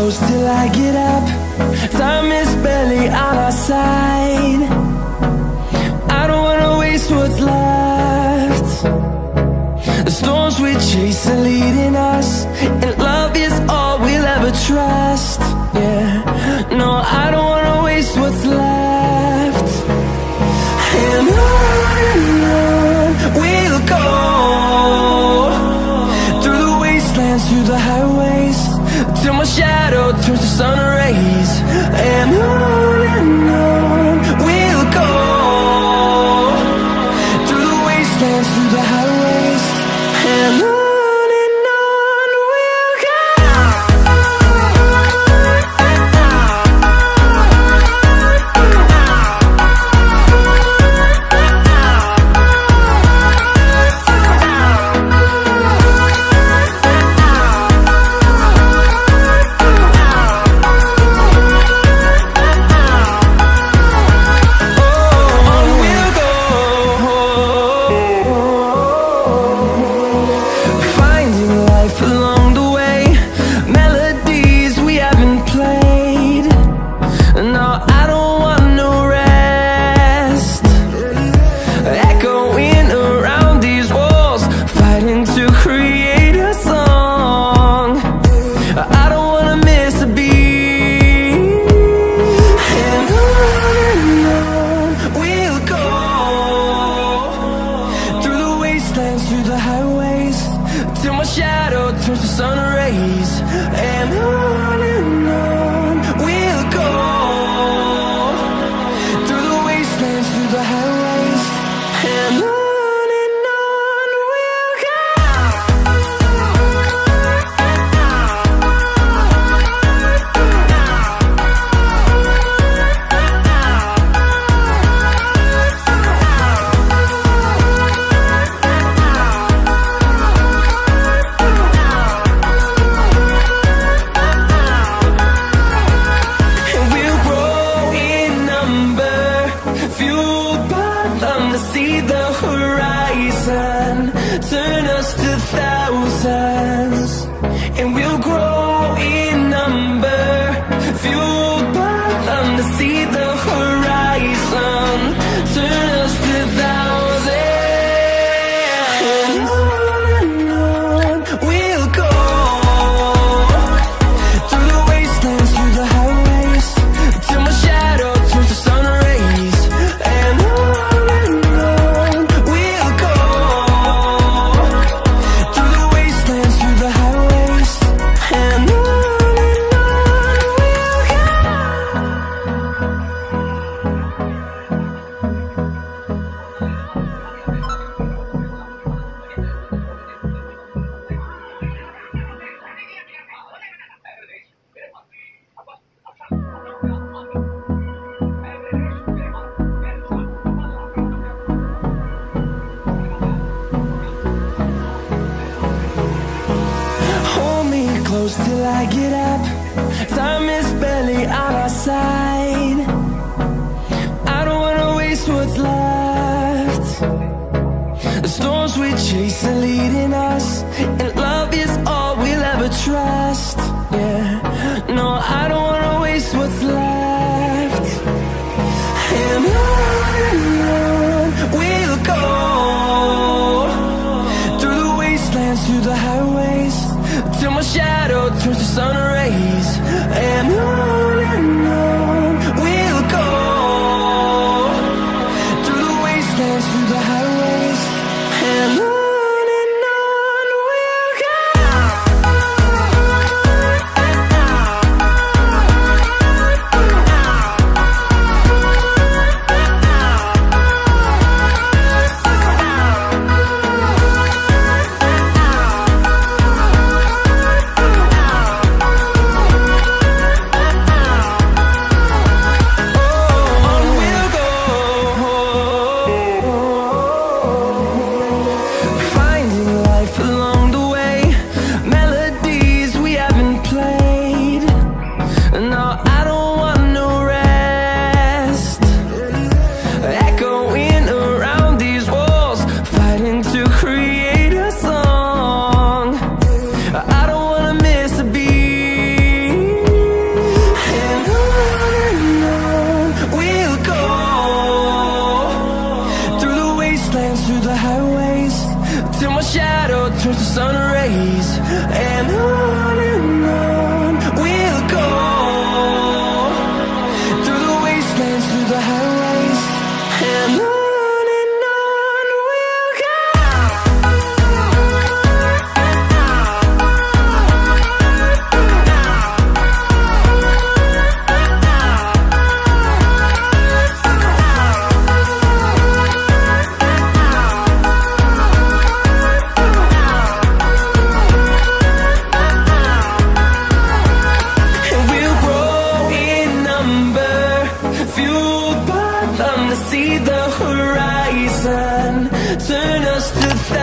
close till I get up. Time is barely on our side. I don't wanna waste what's left. The storms we chase are leading us, and love is all we'll ever trust. Yeah, no, I don't wanna waste what's left. And on we'll go, through the wastelands, through the highways, till my shadow turns to sun rays. And on we'll go, through the wastelands, through the highways, and on we'll go. Till I get up, time is barely on our side. I don't wanna waste what's left. The storms we chase are leading us, and love is all we'll ever trust. Yeah, no, I don't wanna waste what's left. And on we'll go, through the wastelands, through the highways, till my shadow turns to sun rays. And on we'll go, through the wastelands, through the highways, and on we'll go. fueled by them to see the horizon, turn us to thousands.